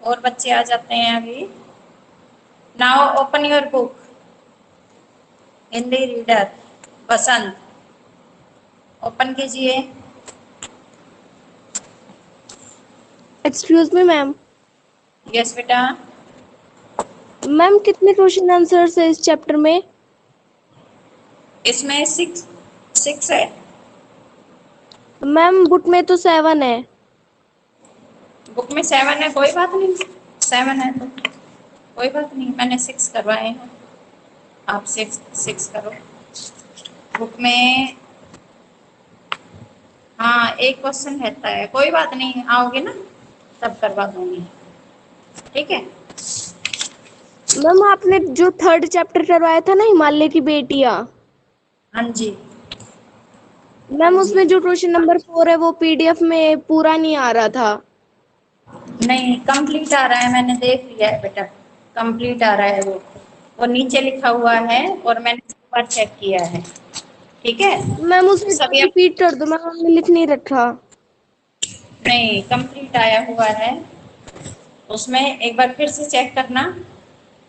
और बच्चे आ जाते हैं अभी। Now open your book, Hindi reader Basant, open कीजिए। Excuse me ma'am. यस बेटा। मैम कितने क्वेश्चन आंसर्स है इस चैप्टर में? इसमें सिक्स सिक्स है। मैम बुक में तो 7 है। बुक में 7 है, कोई बात नहीं, 7 है तो कोई बात नहीं, मैंने 6 करवाए हैं, आप सिक्स सिक्स करो। बुक में हाँ एक क्वेश्चन रहता है, कोई बात नहीं, आओगे ना तब करवा दूंगी, ठीक है। मैम आपने जो 3rd चैप्टर करवाया था ना, हिमालय की बेटियां, हाँ जी। हाँ मैम जी। उसमें जो क्वेश्चन नंबर 4 है वो पीडीएफ में पूरा नहीं आ रहा था। नहीं कंप्लीट आ रहा है, मैंने देख लिया है बेटा, कंप्लीट आ रहा है वो नीचे लिखा हुआ है और मैंने एक बार चेक किया है, ठीक है। मैम उसे सभी रिपीट कर दो, मैम हमने लिख नहीं रखा। नहीं कंप्लीट आया हुआ है, उसमें एक बार फिर से चेक करना,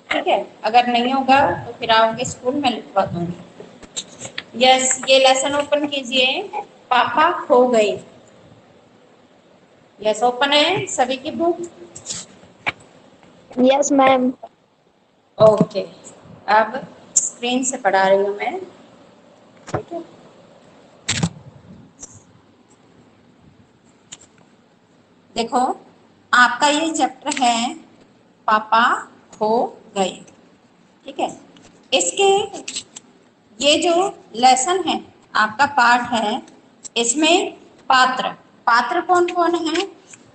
ठीक है। अगर नहीं होगा तो फिर आओगे स्कूल में लिखवा दूंगी। यस ये लेसन ओपन कीजिए, पापा खो गए। यस ओपन है सभी की बुक। Yes ma'am. ओके, अब स्क्रीन से पढ़ा रही हूँ मैं, ठीक है। देखो आपका ये चैप्टर है पापा खो गए, ठीक है। इसके ये जो लेसन है आपका पार्ट है, इसमें पात्र पात्र कौन कौन है।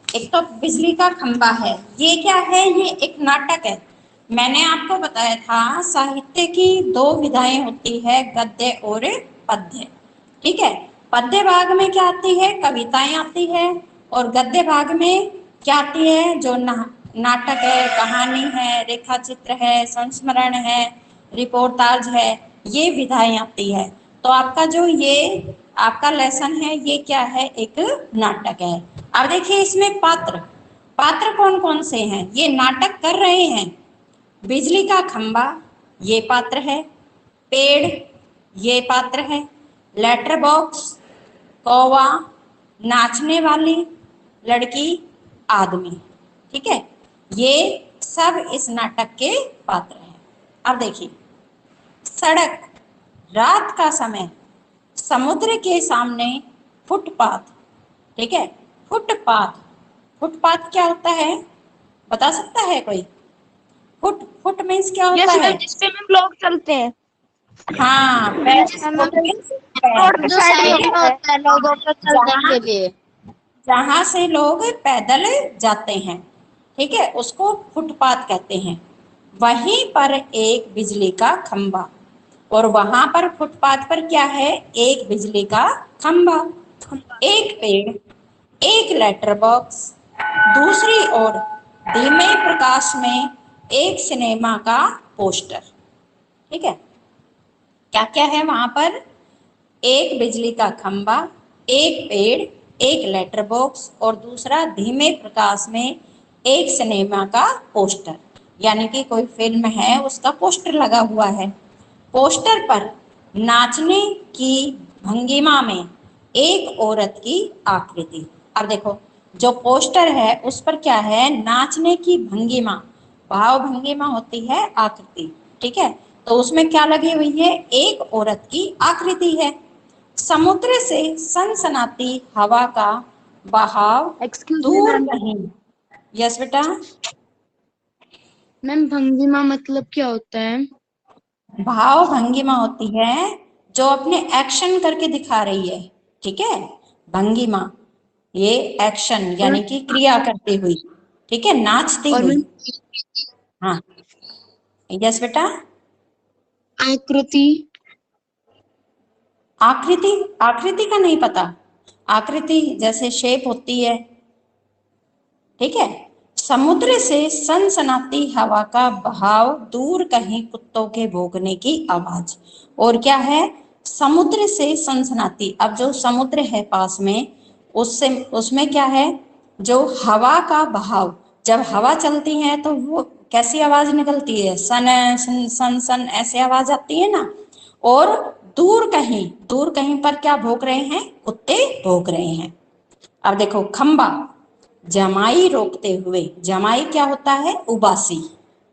एक तो बिजली का खंबा है, ये क्या है, ये एक नाटक है। मैंने आपको बताया था साहित्य की 2 विधाएं होती है, गद्य और पद्य, ठीक है। पद्य भाग में क्या आती है, कविताएं आती है, और गद्य भाग में क्या आती है, जो नाटक है, कहानी है, रेखा चित्र है, संस्मरण है, रिपोर्टाज है, ये विधाएं आती है। तो आपका जो ये आपका लेसन है ये क्या है, एक नाटक है। अब देखिए इसमें पात्र पात्र कौन कौन से हैं, ये नाटक कर रहे हैं। बिजली का खंबा ये पात्र है, पेड़ ये पात्र है, लेटर बॉक्स, कौवा, नाचने वाली लड़की, आदमी, ठीक है। ये सब इस नाटक के पात्र हैं। अब देखिए सड़क, रात का समय, समुद्र के सामने फुटपाथ, ठीक है। फुटपाथ फुटपाथ क्या होता है, बता सकता है कोई। फुट फुट मीन्स क्या होता यस है। मैम, जिसपे मैम लोग चलते हैं। हाँ फुट मीन्स रोड के जो साइड में साइड में होता है। होता है लोगों को चलने जहाँ के लिए। जहाँ से लोग पैदल जाते हैं, ठीक है, उसको फुटपाथ कहते हैं। वहीं पर एक बिजली का खंबा, और वहां पर फुटपाथ पर क्या है, एक बिजली का खंबा, एक पेड़, एक लेटर बॉक्स, दूसरी ओर धीमे प्रकाश में एक सिनेमा का पोस्टर, ठीक है। क्या क्या है वहां पर, एक बिजली का खंबा, एक पेड़, एक लेटर बॉक्स, और दूसरा धीमे प्रकाश में एक सिनेमा का पोस्टर, यानी कि कोई फिल्म है उसका पोस्टर लगा हुआ है। पोस्टर पर नाचने की भंगिमा में एक औरत की आकृति। अब देखो जो पोस्टर है उस पर क्या है, नाचने की भंगिमा, भाव भंगिमा होती है आकृति, ठीक है। तो उसमें क्या लगी हुई है, एक औरत की आकृति है। समुद्र से सनसनाती हवा का बहाव एक्सक्यूज मी दूर मैम। कहीं। यस बेटा। मैम भंगिमा मतलब क्या होता है? भाव भंगिमा होती है जो अपने एक्शन करके दिखा रही है, ठीक है। भंगिमा ये एक्शन और यानी कि क्रिया करती हुई, ठीक है, नाचती और हुई। मैम हाँ यस बेटा। आकृति। आकृति आकृति का नहीं पता, आकृति जैसे शेप होती है, ठीक है। समुद्र से सनसनाती हवा का बहाव, दूर कहीं कुत्तों के भौंकने की आवाज, और क्या है, समुद्र से सनसनाती, अब जो समुद्र है पास में उससे उसमें क्या है, जो हवा का बहाव, जब हवा चलती है तो वो कैसी आवाज निकलती है, सन सन सन सन ऐसे आवाज आती है ना। और दूर कहीं पर क्या भौंक रहे हैं, कुत्ते भौंक रहे हैं। अब देखो खंबा, जमाई रोकते हुए, जमाई क्या होता है, उबासी,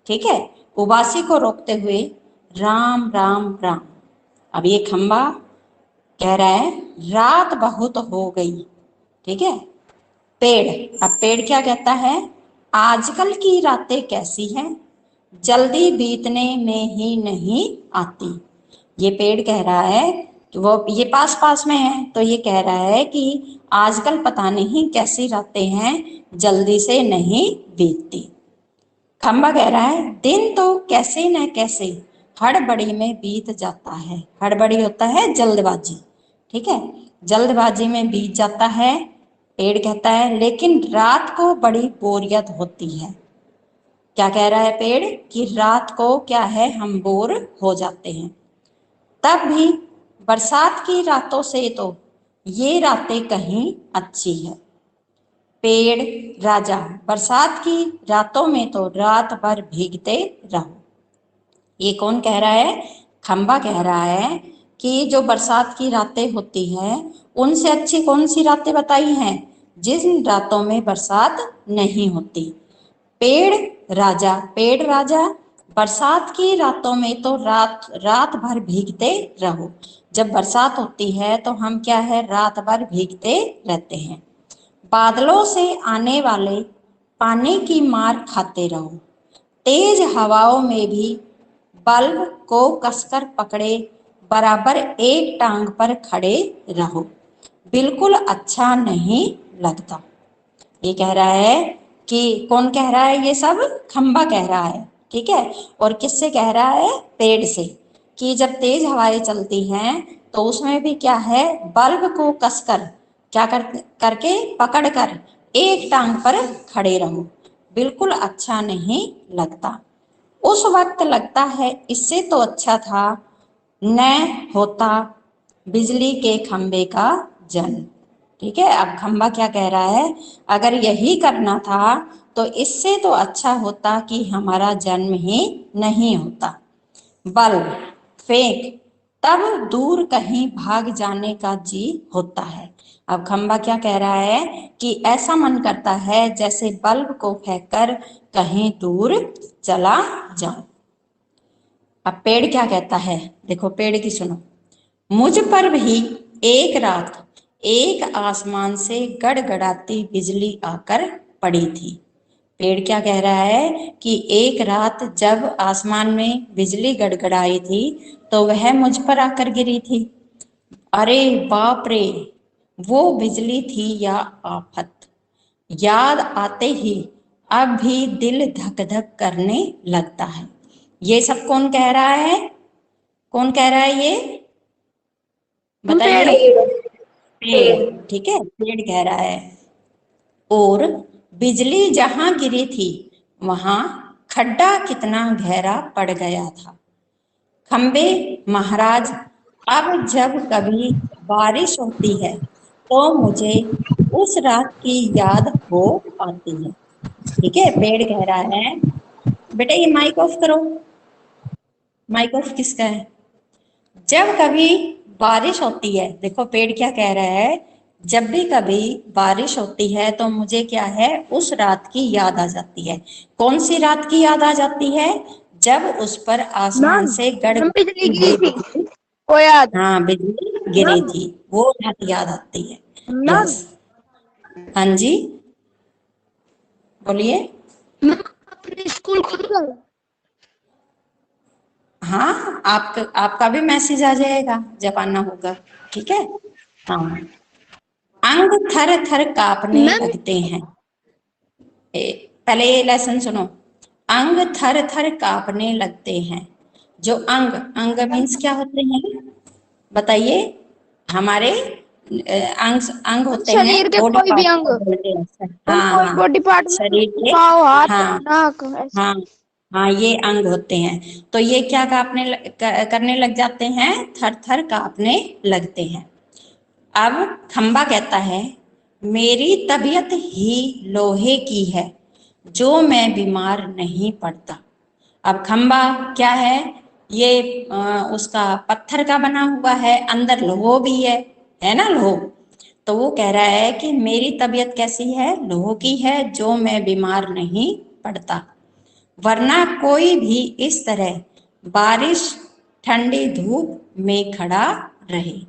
ठीक है, उबासी को रोकते हुए राम राम राम। अब ये खंबा कह रहा है रात बहुत हो गई, ठीक है। पेड़, अब पेड़ क्या कहता है, आजकल की रातें कैसी हैं, जल्दी बीतने में ही नहीं आती। ये पेड़ कह रहा है कि वो ये पास पास में है, तो ये कह रहा है कि आजकल पता नहीं कैसी रातें हैं, जल्दी से नहीं बीतती। खंबा कह रहा है दिन तो कैसे न कैसे हड़बड़ी में बीत जाता है। हड़बड़ी होता है जल्दबाजी, ठीक है, जल्दबाजी में बीत जाता है। पेड़ कहता है लेकिन रात को बड़ी बोरियत होती है। क्या कह रहा है पेड़, कि रात को क्या है, हम बोर हो जाते हैं। तब भी बरसात की रातों से तो ये रातें कहीं अच्छी है। पेड़ राजा, बरसात की रातों में तो रात भर भीगते रहो। ये कौन कह रहा है, खंबा कह रहा है कि जो बरसात की रातें होती हैं उनसे अच्छी कौन सी रातें बताई हैं, जिन रातों में बरसात नहीं होती। पेड़ राजा बरसात की रातों में तो रात रात भर भीगते रहो। जब बरसात होती है तो हम क्या है, रात भर भीगते रहते हैं। बादलों से आने वाले पानी की मार खाते रहो। तेज हवाओं में भी बल्ब को कसकर पकड़े बराबर एक टांग पर खड़े रहो, बिल्कुल अच्छा नहीं लगता। ये कह रहा है कि कौन कह रहा है, ये सब खंबा कह रहा है, ठीक है। और किससे कह रहा है, पेड़ से, कि जब तेज हवाएं चलती हैं तो उसमें भी क्या है, बल्ब को कसकर क्या करके पकड़ कर एक टांग पर खड़े रहो, बिल्कुल अच्छा नहीं लगता। उस वक्त लगता है इससे तो अच्छा था न होता बिजली के खंबे का जन्म, ठीक है। अब खंबा क्या कह रहा है, अगर यही करना था तो इससे तो अच्छा होता कि हमारा जन्म ही नहीं होता। बल्ब फेंक, तब दूर कहीं भाग जाने का जी होता है। अब खंबा क्या कह रहा है कि ऐसा मन करता है जैसे बल्ब को फेंककर कहीं दूर चला जाऊं। अब पेड़ क्या कहता है, देखो पेड़ की सुनो। मुझ पर भी एक रात एक आसमान से गड़गड़ाती बिजली आकर पड़ी थी। पेड़ क्या कह रहा है कि एक रात जब आसमान में बिजली गड़गड़ाई थी तो वह मुझ पर आकर गिरी थी। अरे बाप रे, वो बिजली थी या आफत, याद आते ही अब भी दिल धक धक करने लगता है। ये सब कौन कह रहा है, कौन कह रहा है ये बताइए। पेड़, ठीक है, पेड़ कह रहा है। और बिजली जहां गिरी थी वहां खड्डा कितना गहरा पड़ गया था। खंबे महाराज, अब जब कभी बारिश होती है तो मुझे उस रात की याद हो आती है, ठीक है। पेड़ कह रहा है, बेटा ये माइक ऑफ करो, माइक ऑफ किसका है। जब कभी बारिश होती है, देखो पेड़ क्या कह रहा है, जब भी कभी बारिश होती है तो मुझे क्या है, उस रात की याद आ जाती है। कौन सी रात की याद आ जाती है, जब उस पर आसमान से मैम बिजली गिरी गड़गड़ाती थी, हुई, वो याद। हाँ बिजली गिरी मैम थी, वो रात याद आती है। मैम यस, हाँ जी बोलिए। मैम अपने स्कूल खुद गए? हाँ आपका भी मैसेज आ जाएगा जब आना होगा, ठीक है। हाँ, अंग थर थर कांपने मैम लगते हैं। पहले ये लेसन सुनो। अंग थर थर कांपने लगते हैं। जो अंग, अंग मीन्स क्या होते हैं बताइए, हमारे अंग, अंग होते हैं शरीर के बॉडी कोई भी पार्ट अंग, को बोलते हैं। मैम हाँ कोई हाँ, बॉडी पार्ट में, शरीर के, पाँव, हाथ, हाँ नाक ऐसे। हाँ हाँ, ये अंग होते हैं। तो ये क्या करने लग जाते हैं, थर थर कांपने लगते हैं। अब खंबा कहता है मेरी तबीयत ही लोहे की है, जो मैं बीमार नहीं पड़ता। अब खंबा क्या है, ये उसका पत्थर का बना हुआ है, अंदर लोह भी है ना, लोह। तो वो कह रहा है कि मेरी तबीयत कैसी है, लोह की है, जो मैं बीमार नहीं पड़ता। वरना कोई भी इस तरह बारिश ठंडी धूप में खड़ा रहे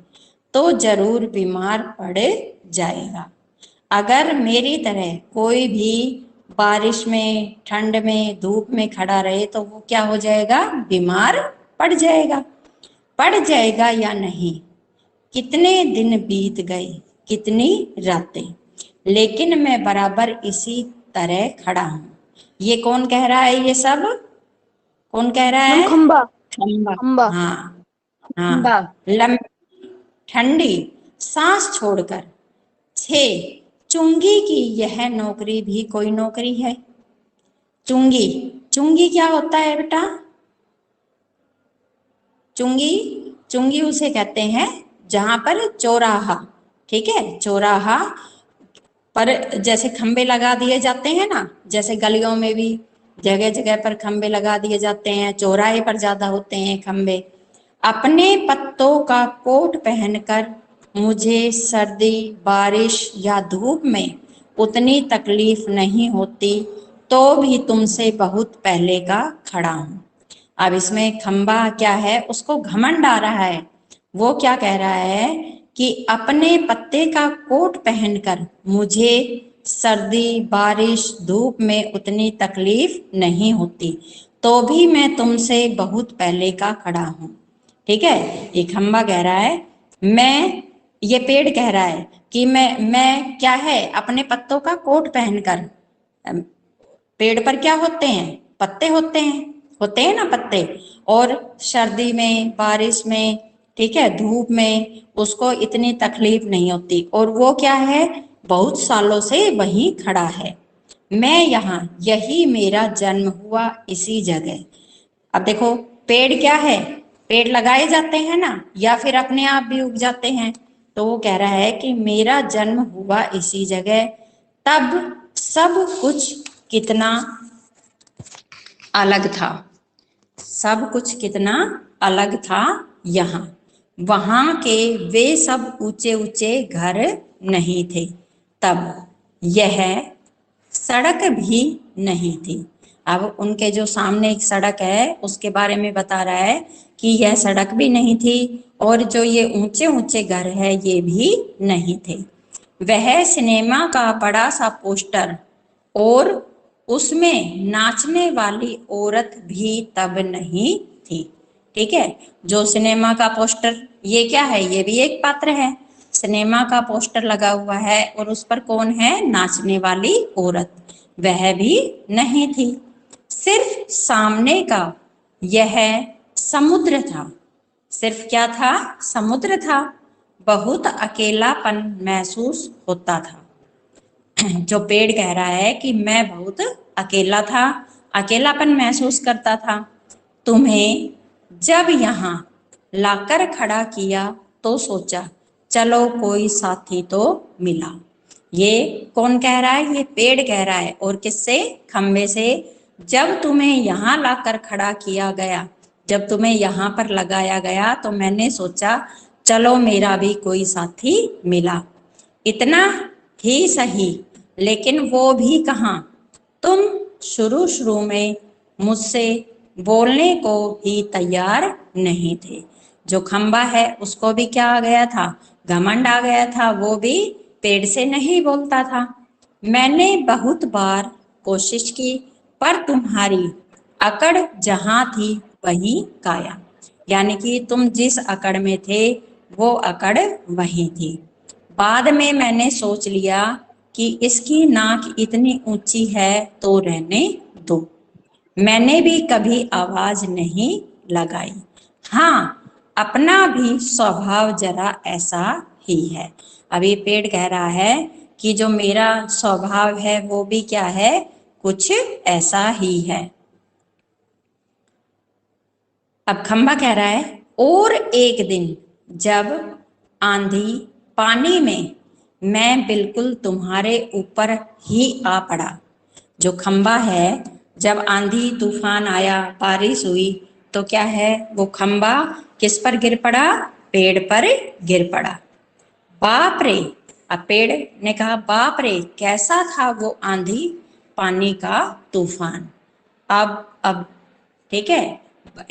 तो जरूर बीमार पड़ जाएगा। अगर मेरी तरह कोई भी बारिश में, ठंड में, धूप में खड़ा रहे तो वो क्या हो जाएगा, बीमार पड़ जाएगा। पड़ जाएगा या नहीं, कितने दिन बीत गए, कितनी रातें, लेकिन मैं बराबर इसी तरह खड़ा हूं। ये कौन कह रहा है, ये सब कौन कह रहा मैम है, खंबा। खंबा। खंबा। हाँ बा हाँ, लंबी ठंडी सांस छोड़कर। 6, चुंगी की यह नौकरी भी कोई नौकरी है। चुंगी, चुंगी क्या होता है बेटा, चुंगी, चुंगी उसे कहते हैं जहां पर चौराहा, ठीक है, चौराहा पर जैसे खंबे लगा दिए जाते हैं ना, जैसे गलियों में भी जगह जगह पर खंबे लगा दिए जाते हैं, चौराहे पर ज्यादा होते हैं खंबे। अपने पत्तों का कोट पहनकर मुझे सर्दी, बारिश या धूप में उतनी तकलीफ नहीं होती, तो भी तुमसे बहुत पहले का खड़ा हूं। अब इसमें खंबा क्या है, उसको घमंड आ रहा है। वो क्या कह रहा है कि अपने पत्ते का कोट पहनकर मुझे सर्दी, बारिश, धूप में उतनी तकलीफ नहीं होती, तो भी मैं तुमसे बहुत पहले का खड़ा हूं। ठीक है, ये खंबा कह रहा है, मैं, ये पेड़ कह रहा है कि मैं क्या है, अपने पत्तों का कोट पहनकर, पेड़ पर क्या होते हैं, पत्ते होते हैं ना पत्ते, और सर्दी में, बारिश में, ठीक है, धूप में उसको इतनी तकलीफ नहीं होती, और वो क्या है, बहुत सालों से वहीं खड़ा है। मैं यहाँ, यही मेरा जन्म हुआ, इसी जगह। अब देखो, पेड़ क्या है, पेड़ लगाए जाते हैं ना, या फिर अपने आप भी उग जाते हैं। तो वो कह रहा है कि मेरा जन्म हुआ इसी जगह, तब सब कुछ कितना अलग था, सब कुछ कितना अलग था यहाँ। वहां के वे सब ऊंचे ऊंचे घर नहीं थे, तब यह सड़क भी नहीं थी। अब उनके जो सामने एक सड़क है उसके बारे में बता रहा है कि यह सड़क भी नहीं थी, और जो ये ऊंचे ऊंचे घर है ये भी नहीं थे। वह सिनेमा का बड़ा सा पोस्टर और उसमें नाचने वाली औरत भी तब नहीं थी। ठीक है, जो सिनेमा का पोस्टर, ये क्या है, ये भी एक पात्र है। सिनेमा का पोस्टर लगा हुआ है और उस पर कौन है, नाचने वाली औरत, वह भी नहीं थी। सिर्फ सामने का यह समुद्र था। सिर्फ क्या था, समुद्र था। बहुत अकेलापन महसूस होता था। जो पेड़ कह रहा है कि मैं बहुत अकेला था, अकेलापन महसूस करता था। तुम्हें जब यहाँ लाकर खड़ा किया तो सोचा चलो कोई साथी तो मिला। ये कौन कह रहा है, ये पेड़ कह रहा है, और किससे, खंबे से। जब तुम्हें यहाँ लाकर खड़ा किया गया, जब तुम्हें यहाँ पर लगाया गया तो मैंने सोचा चलो मेरा भी कोई साथी मिला। इतना ही सही, लेकिन वो भी कहाँ, तुम शुरू शुरू में मुझसे बोलने को भी तैयार नहीं थे। जो खंबा है उसको भी क्या आ गया था, घमंड आ गया था, वो भी पेड़ से नहीं बोलता था। मैंने बहुत बार कोशिश की, पर तुम्हारी अकड़ जहां थी वहीं काया। यानी कि तुम जिस अकड़ में थे वो अकड़ वहीं थी। बाद में मैंने सोच लिया कि इसकी नाक इतनी ऊंची है तो रहने दो। मैंने भी कभी आवाज नहीं लगाई। हाँ, अपना भी स्वभाव जरा ऐसा ही है। अब ये पेड़ कह रहा है कि जो मेरा स्वभाव है वो भी क्या है, कुछ ऐसा ही है। अब खंबा कह रहा है, और एक दिन जब आंधी पानी में मैं बिल्कुल तुम्हारे ऊपर ही आ पड़ा, जो खंबा है, जब आंधी तूफान आया, बारिश हुई, तो क्या है, वो खंबा किस पर गिर पड़ा, पेड़ पर गिर पड़ा। बाप रे, अब पेड़ ने कहा बाप रे, कैसा था वो आंधी पानी का तूफान। अब ठीक है,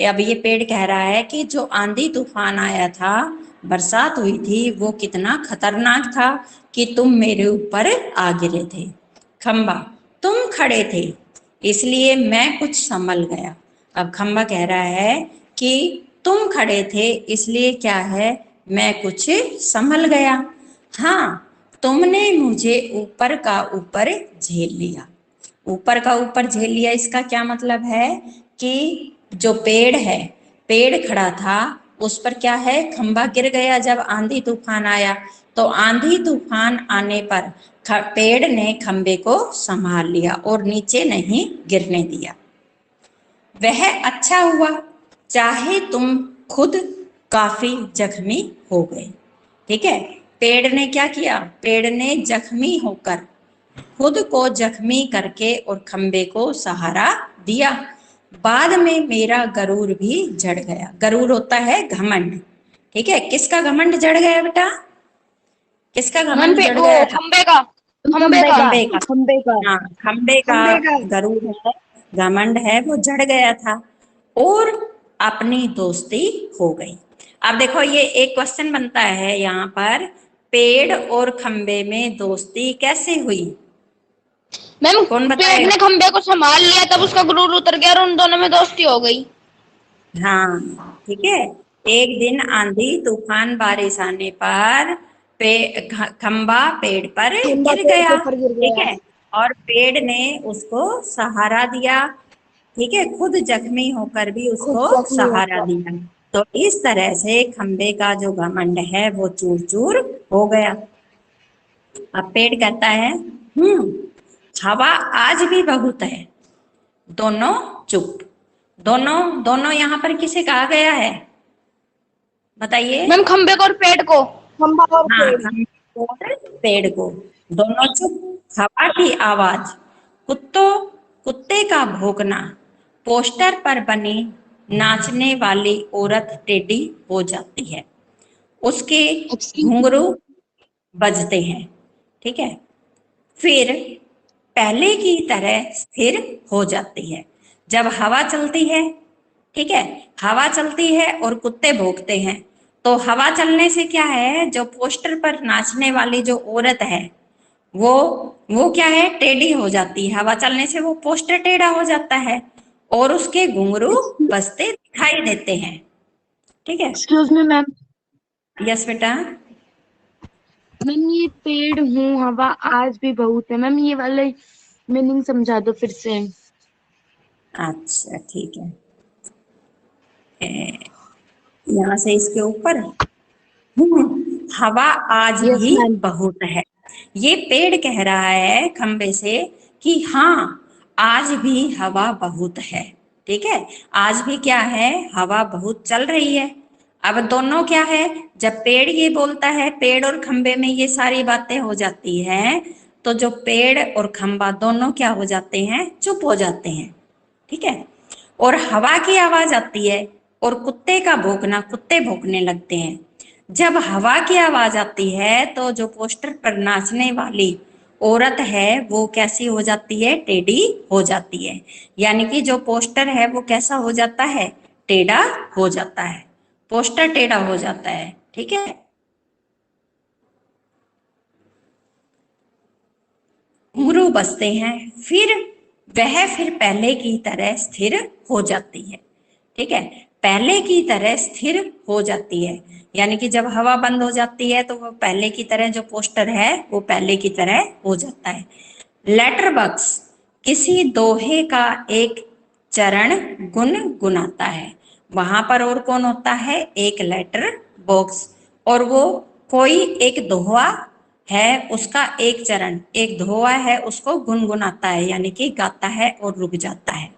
अब ये पेड़ कह रहा है कि जो आंधी तूफान आया था, बरसात हुई थी, वो कितना खतरनाक था कि तुम मेरे ऊपर आ गिरे थे। खंबा, तुम खड़े थे इसलिए मैं कुछ संभल गया। अब खंबा कह रहा है कि तुम खड़े थे इसलिए क्या है, मैं कुछ संभल गया। हाँ, तुमने मुझे ऊपर का ऊपर झेल लिया। ऊपर का ऊपर झेल लिया, इसका क्या मतलब है कि जो पेड़ है, पेड़ खड़ा था, उस पर क्या है, खंबा गिर गया जब आंधी तूफान आया। तो आंधी तूफान आने पर पेड़ ने खंबे को संभाल लिया और नीचे नहीं गिरने दिया। वह अच्छा हुआ, चाहे तुम खुद काफी जख्मी हो गए। ठीक है, पेड़ ने क्या किया, पेड़ ने जख्मी होकर, खुद को जख्मी करके और खंबे को सहारा दिया। बाद में मेरा गरूर भी जड़ गया। गरूर होता है घमंड। ठीक है, किसका घमंड जड़ गया बेटा, किसका मैम घमंड पे जड़ वो गया था, खंबे का, खंबे खंबे का। का। खंबे का। खंबे का। हाँ, खंबे का खंबे का। गरूर है, घमंड है, वो जड़ गया था और अपनी दोस्ती हो गई। अब देखो, ये एक क्वेश्चन बनता है यहाँ पर, पेड़ और खंबे में दोस्ती कैसे हुई, मैम कौन पेड़ बताएगा। ने खंबे को संभाल लिया, तब उसका गुरूर उतर गया और उन दोनों में दोस्ती हो गई। हाँ, ठीक है, एक दिन आंधी तूफान बारिश आने पर खंबा पेड़ पर खंबा गिर पेड़ के गया। ऊपर गिर ठीक गया। है, और पेड़ ने उसको सहारा दिया। ठीक है, खुद जख्मी होकर भी खुद उसको जख्मी सहारा होकर। दिया। तो इस तरह से खंबे का जो घमंड है वो चूर चूर हो गया। अब पेड़ कहता है, हवा आज भी बहुत है। दोनों चुप। दोनों, दोनों यहाँ पर किसे कहा गया है, बताइए। मैम खंबे को और पेड़ को। खंबा और हाँ, पेड़। खंबे और पेड़ को। दोनों चुप। हवा की आवाज, कुत्तों, कुत्ते का भौंकना, पोस्टर पर बनी नाचने वाली औरत टेढ़ी हो जाती है, उसके घुंघरू बजते हैं। ठीक है, फिर पहले की तरह स्थिर हो जाती है जब हवा चलती है। ठीक है, हवा चलती है और कुत्ते भौंकते हैं। तो हवा चलने से क्या है, जो पोस्टर पर नाचने वाली जो औरत है, वो वो क्या है, टेढ़ी हो जाती है। हवा चलने से वो पोस्टर टेढ़ा हो जाता है और उसके घुंघरू बजते दिखाई देते हैं। ठीक है, एक्सक्यूज मी मैम। यस बेटा। मैम ये पेड़ हूँ हवा आज भी बहुत है, मैम ये वाले मीनिंग समझा दो फिर से। अच्छा ठीक है, यहाँ से इसके ऊपर, हवा आज यस भी मैम। बहुत है। ये पेड़ कह रहा है खंबे से कि हाँ, आज भी हवा बहुत है। ठीक है, आज भी क्या है, हवा बहुत चल रही है। अब दोनों क्या है, जब पेड़ ये बोलता है, पेड़ और खंबे में ये सारी बातें हो जाती है, तो जो पेड़ और खंबा दोनों क्या हो जाते हैं, चुप हो जाते हैं। ठीक है, और हवा की आवाज आती है और कुत्ते का भौंकना, कुत्ते भौंकने लगते हैं। जब हवा की आवाज आती है तो जो पोस्टर पर नाचने वाली औरत है वो कैसी हो जाती है, टेढ़ी हो जाती है। यानी कि जो पोस्टर है वो कैसा हो जाता है, टेढ़ा हो जाता है, पोस्टर टेढ़ा हो जाता है। ठीक है, घुंघरू बजते हैं, फिर पहले की तरह स्थिर हो जाती है। ठीक है, पहले की तरह स्थिर हो जाती है, यानी कि जब हवा बंद हो जाती है तो वो पहले की तरह, जो पोस्टर है वो पहले की तरह हो जाता है। लेटर बॉक्स, किसी दोहे का एक चरण गुनगुनाता है। वहां पर और कौन होता है, एक लेटर बॉक्स, और वो कोई एक दोहा है, उसका एक चरण, एक दोहा है, उसको गुनगुनाता है, यानी कि गाता है और रुक जाता है।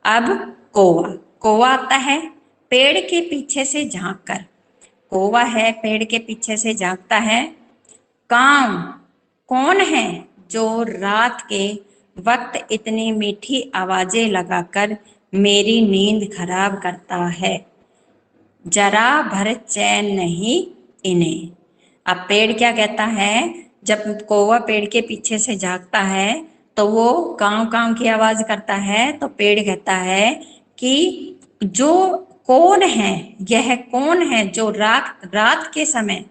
अब कौवा, कौवा आता है पेड़ के पीछे से झांक कर। कौवा है, पेड़ के पीछे से झांकता है। काम, कौन है जो रात के वक्त इतनी मीठी आवाजें लगाकर मेरी नींद खराब करता है, जरा भर चैन नहीं इन्हें। अब पेड़ क्या कहता है, जब कौवा पेड़ के पीछे से झांकता है तो वो कांव कांव की आवाज करता है, तो पेड़ कहता है कि जो कौन है, यह कौन है जो रात रात के समय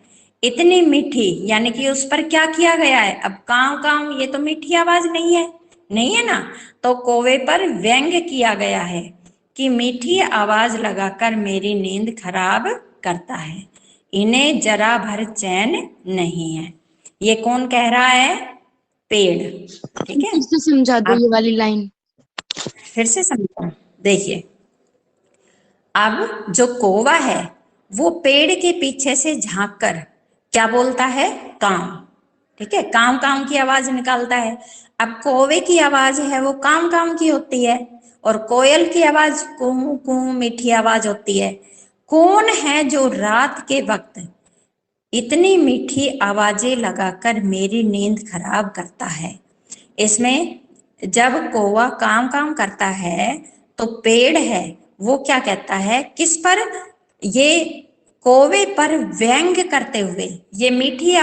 इतनी मीठी, यानी कि उस पर क्या किया गया है। अब कांव कांव ये तो मीठी आवाज नहीं है, नहीं है ना, तो कौवे पर व्यंग किया गया है कि मीठी आवाज लगाकर मेरी नींद खराब करता है, इन्हें जरा भर चैन नहीं है। ये कौन कह रहा है, पेड़। ठीक है, फिर से समझा दो अब ये वाली लाइन। फिर से समझो, देखिए अब जो कौवा है वो पेड़ के पीछे से झांक कर क्या बोलता है, कांव। ठीक है, कांव कांव की आवाज निकालता है। अब कौवे की आवाज है वो कांव कांव की होती है, और कोयल की आवाज कू कू मीठी आवाज होती है। कौन है जो रात के वक्त इतनी मीठी आवाजें लगाकर मेरी नींद खराब करता है। इसमें जब कौवा काम काम करता है तो पेड़ है वो क्या कहता है, किस पर, ये कौवे पर व्यंग करते हुए, ये मीठी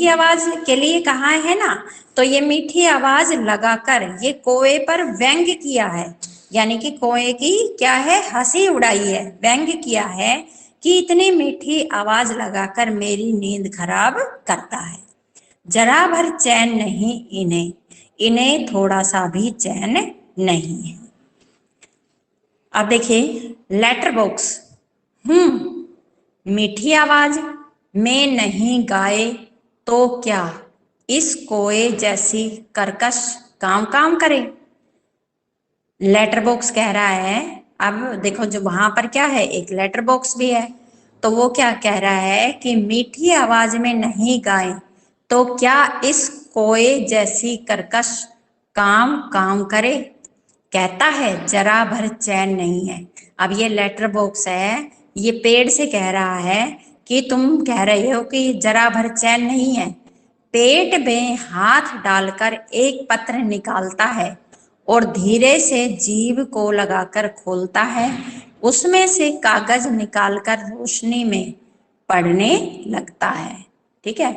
आवाज के लिए कहा है ना, तो ये मीठी आवाज लगाकर ये कौवे पर व्यंग किया है, यानी कि कौवे की क्या है, हंसी उड़ाई है, व्यंग किया है कि इतनी मीठी आवाज लगाकर मेरी नींद खराब करता है, जरा भर चैन नहीं इन्हें, इन्हें थोड़ा सा भी चैन नहीं है। अब देखिए लेटर बॉक्स, मीठी आवाज में नहीं गाए तो क्या इस कोए जैसी कर्कश काम काम करे। लेटर बॉक्स कह रहा है, अब देखो जो वहां पर क्या है, एक लेटर बॉक्स भी है, तो वो क्या कह रहा है कि मीठी आवाज में नहीं गाए तो क्या इस कोए जैसी कर्कश काम काम करे। कहता है जरा भर चैन नहीं है। अब ये लेटर बॉक्स है, ये पेड़ से कह रहा है कि तुम कह रहे हो कि जरा भर चैन नहीं है। पेट में हाथ डालकर एक पत्र निकालता है और धीरे से जीभ को लगाकर खोलता है, उसमें से कागज निकालकर रोशनी में पढ़ने लगता है। ठीक है,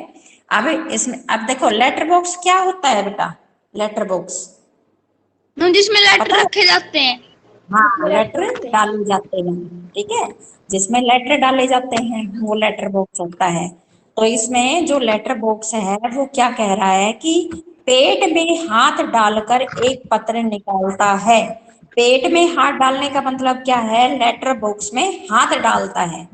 अब इसमें अब देखो लेटर बॉक्स क्या होता है बेटा, लेटर बॉक्स जिसमें लेटर पता है, रखे जाते हैं। हाँ लेटर डाले जाते हैं। ठीक है, जिसमें लेटर डाले जाते हैं वो लेटर बॉक्स होता है। तो इसमें जो लेटर बॉक्स है वो क्या कह रहा है कि पेट में हाथ डालकर एक पत्र निकालता है। पेट में हाथ डालने का मतलब क्या है, लेटर बॉक्स में हाथ डालता है।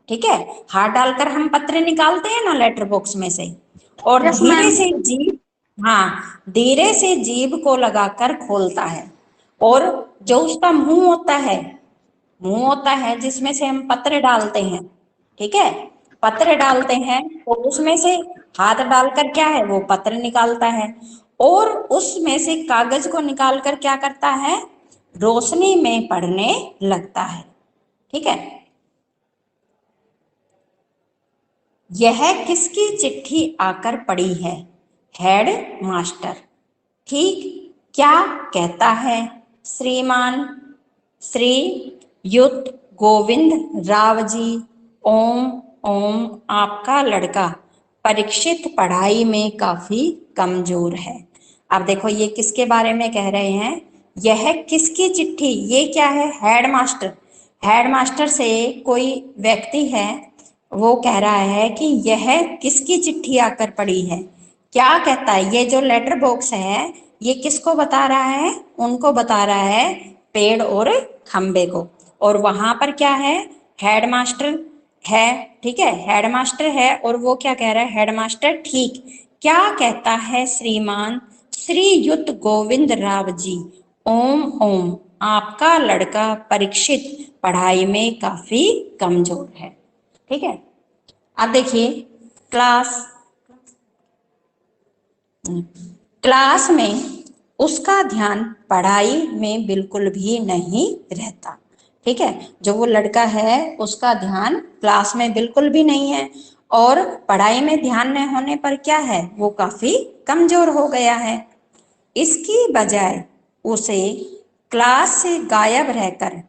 ठीक है, हाथ डालकर हम पत्र निकालते हैं ना लेटर बॉक्स में से, और यस धीरे मैम। से जीभ, हाँ धीरे से जीभ को लगाकर खोलता है, और जो उसका मुंह होता है जिसमें से हम पत्र डालते हैं। ठीक है, पत्र डालते हैं तो उसमें से हाथ डालकर क्या है, वो पत्र निकालता है, और उसमें से कागज को निकालकर क्या करता है, रोशनी में पढ़ने लगता है। ठीक है, यह किसकी चिट्ठी आकर पड़ी है, हेड मास्टर। ठीक क्या कहता है, श्रीमान श्री युत गोविंद राव जी, ओम ओम आपका लड़का परीक्षित पढ़ाई में काफी कमजोर है। अब देखो ये किसके बारे में कह रहे हैं, यह किसकी चिट्ठी, ये क्या है, हेडमास्टर। हेडमास्टर से कोई व्यक्ति है वो कह रहा है कि यह किसकी चिट्ठी आकर पड़ी है। क्या कहता है, ये जो लेटर बॉक्स है ये किसको बता रहा है, उनको बता रहा है, पेड़ और खंबे को। और वहां पर क्या है, हेडमास्टर है। ठीक है, हेडमास्टर है, और वो क्या कह रहा है, हेडमास्टर ठीक क्या कहता है श्रीमान श्रीयुत गोविंद राव जी, ओम ओम आपका लड़का परीक्षित पढ़ाई में काफी कमजोर है। ठीक है, अब देखिए क्लास क्लास में उसका ध्यान पढ़ाई में बिल्कुल भी नहीं रहता। ठीक है, जो वो लड़का है उसका ध्यान क्लास में बिल्कुल भी नहीं है, और पढ़ाई में ध्यान न होने पर क्या है, वो काफी कमजोर हो गया है। इसकी बजाय उसे क्लास से गायब रहकर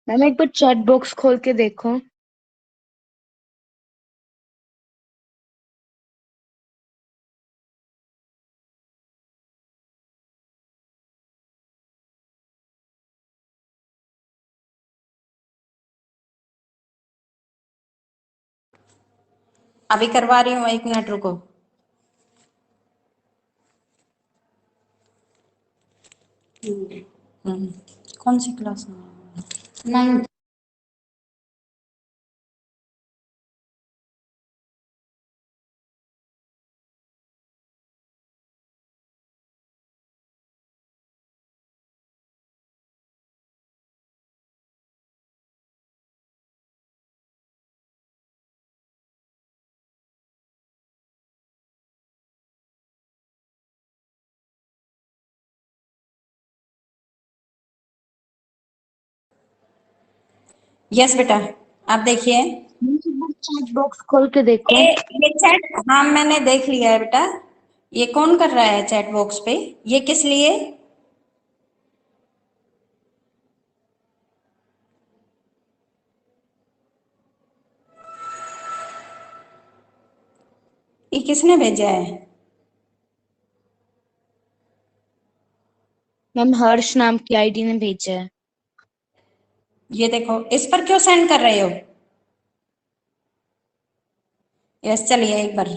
मैम एक बार चैट बॉक्स खोल के देखो। अभी करवा रही हूँ, 1 मिनट रुको। कौन सी क्लास में? 9th। यस बेटा, आप देखिए चैट बॉक्स खोल के देखो। ये चैट, हाँ मैंने देख लिया है बेटा। ये कौन कर रहा है चैट बॉक्स पे? ये किस लिए? ये किसने भेजा है? मैम हर्ष नाम की आईडी ने भेजा है। ये देखो, इस पर क्यों सेंड कर रहे हो? यस, चलिए एक बार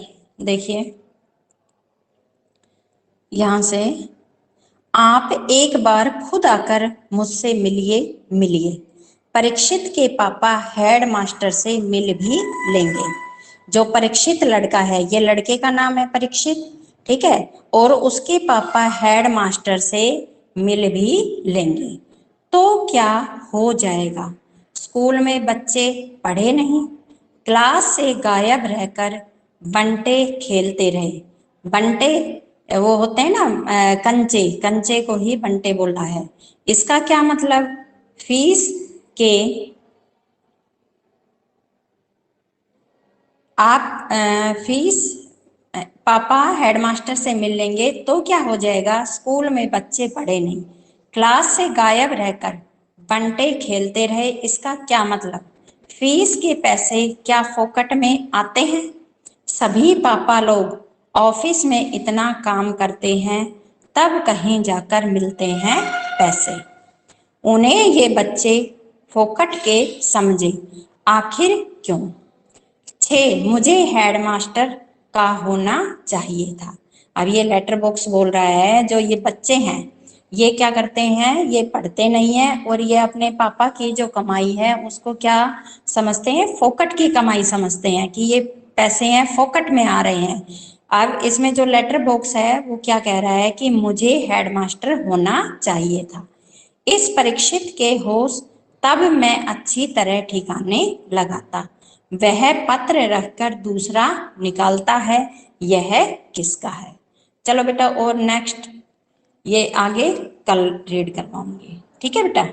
देखिए यहां से। आप एक बार खुद आकर मुझसे मिलिए। परीक्षित के पापा हेड मास्टर से मिल भी लेंगे। जो परीक्षित लड़का है, ये लड़के का नाम है परीक्षित, ठीक है, और उसके पापा हेड मास्टर से मिल भी लेंगे। तो क्या हो जाएगा? स्कूल में बच्चे पढ़े नहीं, क्लास से गायब रहकर बंटे खेलते रहे। बंटे वो होते हैं ना, कंचे, कंचे को ही बंटे बोला है। इसका क्या मतलब? फीस के आप फीस पापा हेडमास्टर से मिल लेंगे तो क्या हो जाएगा? स्कूल में बच्चे पढ़े नहीं, क्लास से गायब रहकर बंटे खेलते रहे। इसका क्या मतलब? फीस के पैसे क्या फोकट में आते हैं? सभी पापा लोग ऑफिस में इतना काम करते हैं, तब कहीं जाकर मिलते हैं पैसे। उन्हें ये बच्चे फोकट के समझे, आखिर क्यों? 6, मुझे हेडमास्टर का होना चाहिए था। अब ये लेटर बॉक्स बोल रहा है, जो ये बच्चे हैं ये क्या करते हैं? ये पढ़ते नहीं है और ये अपने पापा की जो कमाई है उसको क्या समझते हैं? फोकट की कमाई समझते हैं, कि ये पैसे हैं फोकट में आ रहे हैं। अब इसमें जो लेटर बॉक्स है वो क्या कह रहा है? कि मुझे हेडमास्टर होना चाहिए था। इस परीक्षित के होश तब मैं अच्छी तरह ठिकाने लगाता। वह पत्र रखकर दूसरा निकालता है, यह किसका है? चलो बेटा, और नेक्स्ट ये आगे कल रीड करवाऊंगी, ठीक है बेटा।